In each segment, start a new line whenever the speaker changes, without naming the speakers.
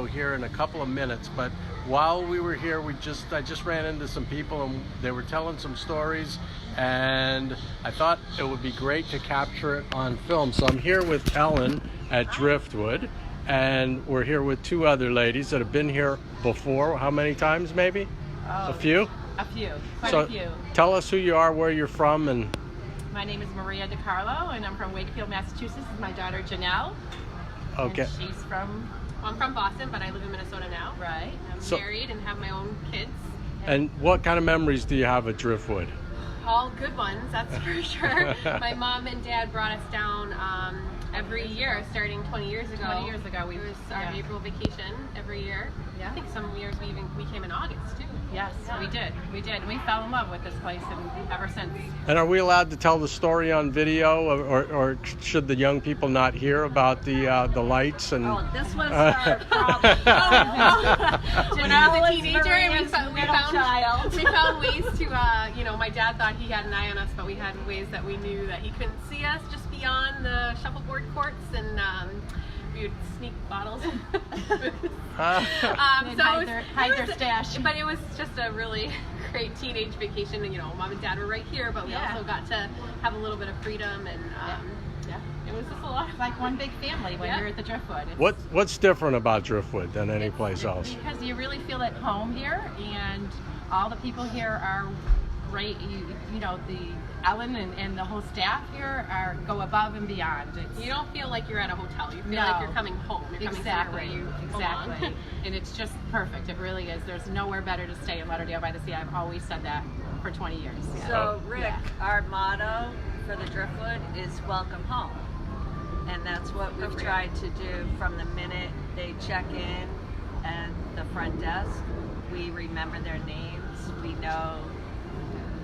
video here in a couple of minutes, but while we were here, I just ran into some people and they were telling some stories, and I thought it would be great to capture it on film. So I'm here with Ellen at Driftwood, and we're here with two other ladies that have been here before. How many times, maybe? A few?
A few, quite a few.
Tell us who you are, where you're from, and...
My name is Maria DiCarlo, and I'm from Wakefield, Massachusetts. This is my daughter, Janelle.
Okay.
And she's from...
Well, I'm from Boston, but I live in Minnesota now.
Right.
I'm married and have my own kids.
And what kind of memories do you have at Driftwood?
All good ones, that's for sure. My mom and dad brought us down every year, starting 20 years ago.
20 years ago,
it was our April vacation every year.
Yeah.
I think some years we came in August too.
Yes,
Yeah.
we did. We did. We fell in love with this place, and ever since.
And are we allowed to tell the story on video, or should the young people not hear about the lights and?
Oh, this was our problem.
When I was a teenager, and we found ways to, my dad thought he had an eye on us, but we had ways that we knew that he couldn't see us just beyond the shuffleboard courts, and we would sneak bottles.
Hide their stash.
But it was just a really great teenage vacation, and mom and dad were right here, but we also got to have a little bit of freedom, and it was just a lot.
It's like one big family when you're at the Driftwood.
What's different about Driftwood than any place else?
Because you really feel at home here, and all the people here are great. The Ellen and the whole staff here go above and beyond.
You don't feel like you're at a hotel. You feel like you're coming home. You're coming somewhere where you belong.
And it's just perfect. It really is. There's nowhere better to stay in Lauderdale by the Sea. I've always said that for 20 years. Yeah.
So, Rick, our motto for the Driftwood is welcome home. And that's what we've tried to do from the minute they check in at the front desk. We remember their names. We know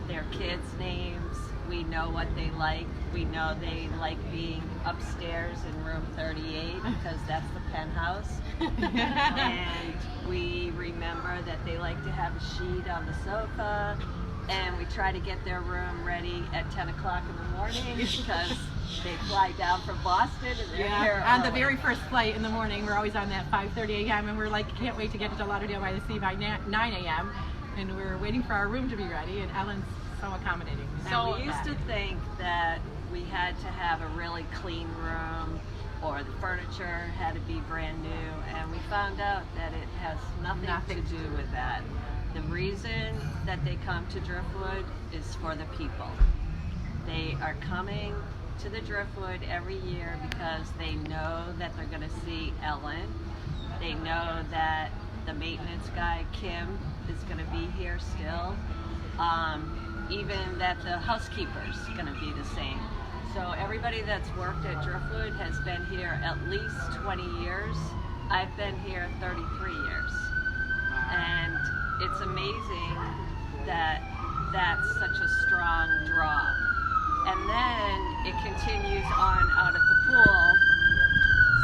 their kids' names. We know what they like. We know they like being upstairs in room 38 because that's the penthouse. And we remember that they like to have a sheet on the sofa. And we try to get their room ready at 10 o'clock in the morning because they fly down from Boston and they're here
on
early.
the very first flight in the morning. We're always on that 5:30 a.m. and we're like, can't wait to get to Lauderdale by the Sea by 9 a.m. And we're waiting for our room to be ready, and Ellen's so accommodating.
So we used to think that we had to have a really clean room or the furniture had to be brand new, and we found out that it has nothing to do with that. The reason that they come to Driftwood is for the people. They are coming to the Driftwood every year because they know that they're going to see Ellen. They know that the maintenance guy, Kim, is going to be here still. Even that the housekeeper's going to be the same. So everybody that's worked at Driftwood has been here at least 20 years. I've been here 33 years. And it's amazing that that's such a strong draw. And then it continues on out at the pool.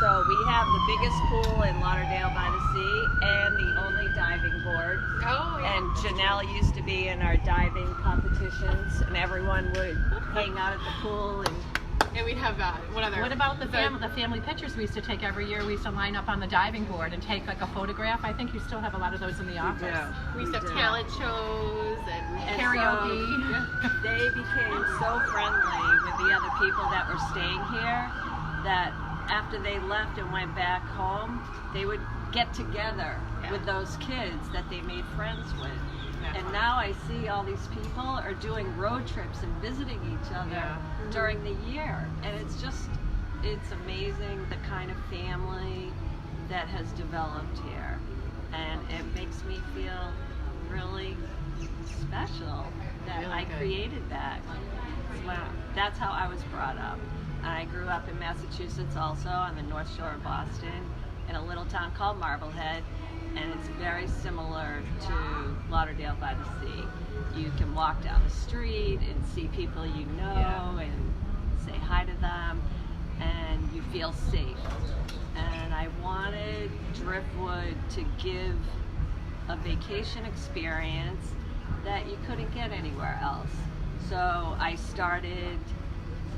So we have the biggest pool in Lauderdale by the Sea and the only diving board.
Oh, yeah.
And Janelle used to be in our diving competitions, and everyone would hang out at the pool.
And we'd have
What about the family pictures we used to take every year? We used to line up on the diving board and take like a photograph. I think you still have a lot of those in the office.
We used to have talent shows and
karaoke.
So they became so friendly with the other people that were staying here that after they left and went back home, they would get together with those kids that they made friends with. And now I see all these people are doing road trips and visiting each other during the year. And it's amazing the kind of family that has developed here. And it makes me feel really special that I created that. Wow. That's how I was brought up. And I grew up in Massachusetts also on the North Shore of Boston in a little town called Marblehead. And it's very similar to Lauderdale by the Sea. You can walk down the street and see people you know and say hi to them, and you feel safe. And I wanted Driftwood to give a vacation experience that you couldn't get anywhere else. So I started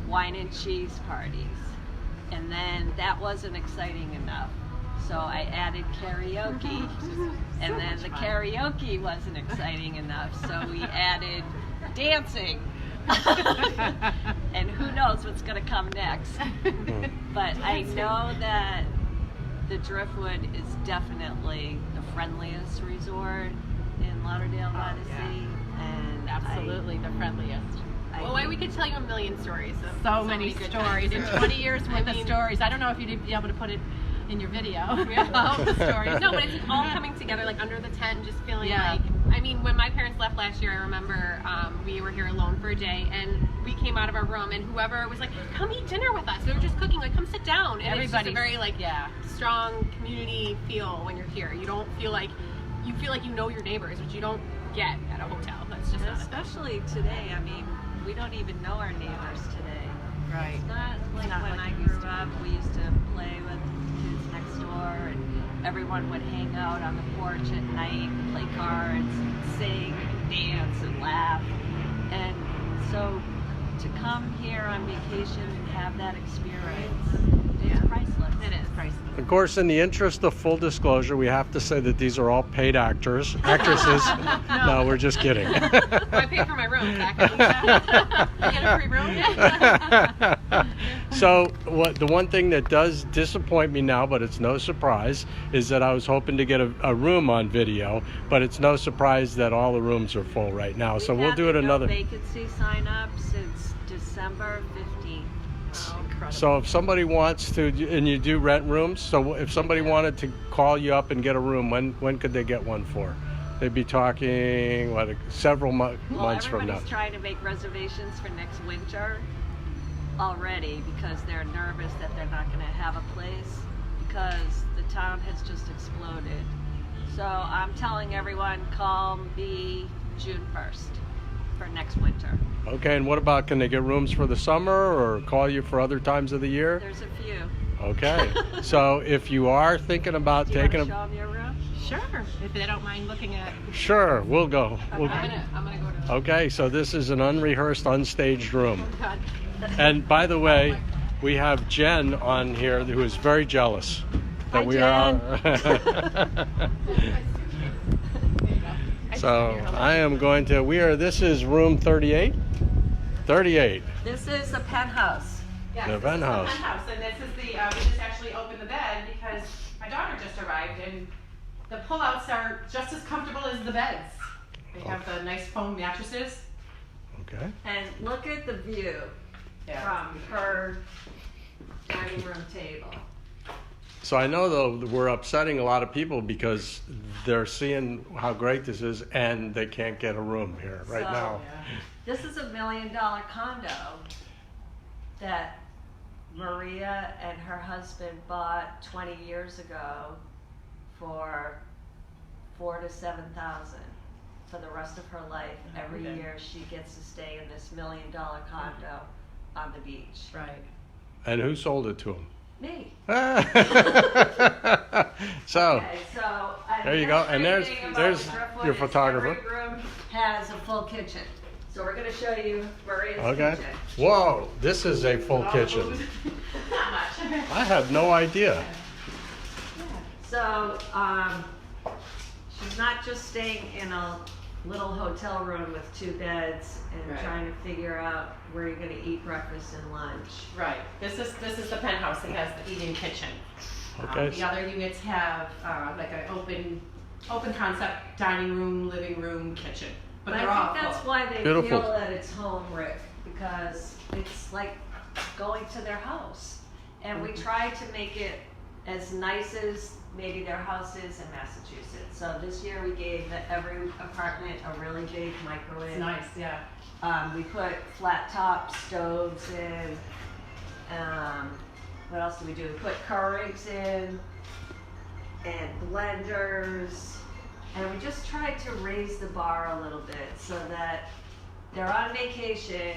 wine and cheese parties, and then that wasn't exciting enough. So I added karaoke. And then the karaoke wasn't exciting enough, so we added dancing. And who knows what's going to come next. But I know that the Driftwood is definitely the friendliest resort in Lauderdale by the sea. And
Absolutely the friendliest.
Well, we could tell you a million stories. Of
So many
good
stories. In
times.
20 years worth of
mean-
stories. I don't know if you'd be able to put it in your video.
Yeah.
All the stories.
No, but it's all coming together, like under the tent, and just feeling
Yeah.
like. I mean, when my parents left last year, I remember we were here alone for a day, and we came out of our room, and whoever was like, "Come eat dinner with us." We were just cooking, like, "Come sit down." And it's just
Everybody,
a very like
yeah.
strong community feel when you're here. You don't feel like you know your neighbors, which you don't get at a hotel. That's just not a thing.
especially today, I mean, we don't even know our neighbors today.
Right.
It's not like
Not
when
like
I
it used
grew
to.
up, we used to play with kids next door, and everyone would hang out on the porch at night, play cards, and sing, and dance, and laugh. And so to come here on vacation and have that experience, it's priceless.
It is.
Priceless.
Of course, in the interest of full disclosure, we have to say that these are all paid actresses. No, we're just kidding.
I paid for my room back. You get a free room?
So, the one thing that does disappoint me now, but it's no surprise, is that I was hoping to get a room on video, but it's no surprise that all the rooms are full right now. So we'll do it another.
Vacancy sign up since December 15th.
Oh, incredible.
So if somebody wants to, and you do rent rooms, so if somebody wanted to call you up and get a room, when could they get one for? They'd be talking, several months from now.
Everybody's trying to make reservations for next winter already because they're nervous that they're not going to have a place because the town has just exploded. So I'm telling everyone, call me June 1st for next winter.
Okay, and what about, can they get rooms for the summer or call you for other times of the year?
There's a few.
Okay, so if you are thinking about
Do you want
taking
to show them your room?
Sure, if they don't mind looking at.
Sure, we'll go.
I'm gonna go to.
Okay, so this is an unrehearsed, unstaged room.
God.
And by the way, we have Jen on here who is very jealous that
Hi,
we are. So this is room 38? 38.
This is a penthouse.
Yes,
The
this is
penthouse.
penthouse, and this is the, we just actually opened the bed because my daughter just arrived, and the pullouts are just as comfortable as the beds. They have the nice foam mattresses.
Okay.
And look at the view from her dining room table.
So I know though we're upsetting a lot of people because they're seeing how great this is and they can't get a room here right
So-
now.
This is $1 million condo that Maria and her husband bought 20 years ago for $4,000 to $7,000 for the rest of her life. Every year she gets to stay in this $1 million condo on the beach.
Right.
And who sold it to them?
Me.
So
Okay, so
there you go. And there's your photographer.
Every room has a full kitchen. So we're going to show you Maria's
Okay.
kitchen.
Whoa, this is a full kitchen.
Not much.
I had no idea.
So she's not just staying in a little hotel room with 2 beds and
Right.
trying to figure out where you're going to eat breakfast and lunch.
Right. This is the penthouse that has the eating kitchen.
Okay.
The other units have like an open concept dining room, living room, kitchen. But
But
they're
I
all
think that's
full.
why they
Beautiful.
feel that it's home, Rick, because it's like going to their house. And we try to make it as nice as maybe their house is in Massachusetts. So this year we gave every apartment a really big microwave.
It's nice, yeah.
We put flat top stoves in. What else do we do? We put Keurigs in and blenders. And we just tried to raise the bar a little bit so that they're on vacation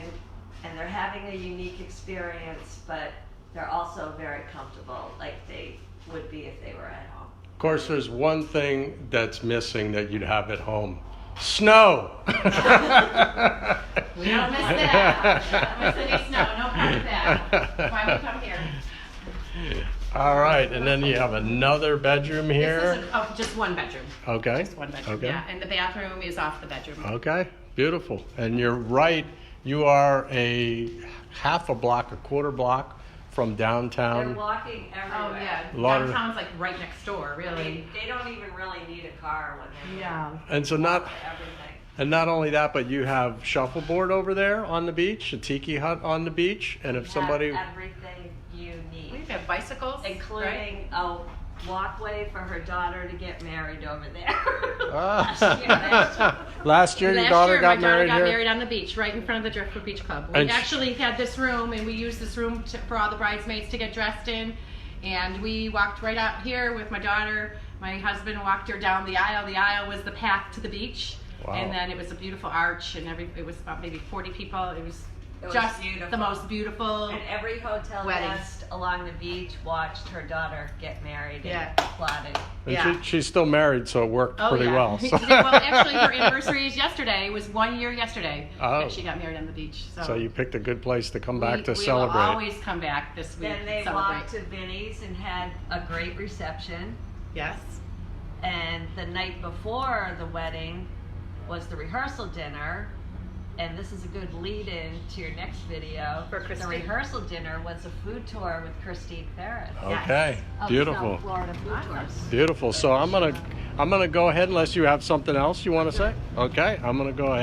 and they're having a unique experience, but they're also very comfortable like they would be if they were at home.
Of course, there's one thing that's missing that you'd have at home. Snow!
We don't miss that. Don't miss any snow. No part of that. That's why we come here.
All right, and then you have another bedroom here.
This is just one bedroom.
Okay.
Just one bedroom.
Okay.
Yeah, and the bathroom is off the bedroom.
Okay, beautiful. And you're right, you are a half a block, a quarter block from
They're
downtown.
walking everywhere.
Oh yeah,
Lauderdale.
downtown's like right next door, really.
They don't even really need a car when they're
Yeah.
And so not
everything.
and not only that, but you have shuffleboard over there on the beach, a tiki hut on the beach, and if somebody
Have everything you need,
We have bicycles, right?
including a walkway for her daughter to get married over there.
Last year your
Last
daughter
year,
got
my daughter
married
got
here.
married on the beach, right in front of the Driftwood Beach Club. We
And
actually had this room, and we used this room for all the bridesmaids to get dressed in. And we walked right out here with my daughter. My husband walked her down the aisle. The aisle was the path to the beach.
Wow.
And then it was a beautiful arch, and it was about maybe 40 people. It was
was
just
beautiful.
the most beautiful.
And every hotel
Wedding.
guest along the beach watched her daughter get married
Yeah.
and applauded.
And
Yeah.
she's still married, so it worked
Oh,
pretty
yeah.
well. So.
Well, actually, her anniversary is yesterday. It was 1 year yesterday
Oh.
that she got married on the beach.
So you picked a good place to come back to
we
celebrate.
will always come back this week.
Then they
and
walked
celebrate.
to Vinny's and had a great reception.
Yes.
And the night before the wedding was the rehearsal dinner. And this is a good lead-in to your next video.
For
The
Christine.
rehearsal dinner was a food tour with Christine Ferris.
Okay,
Of
beautiful,
South Florida food tours.
beautiful. So I'm gonna go ahead unless you have something else you want to say. Okay, I'm gonna go ahead.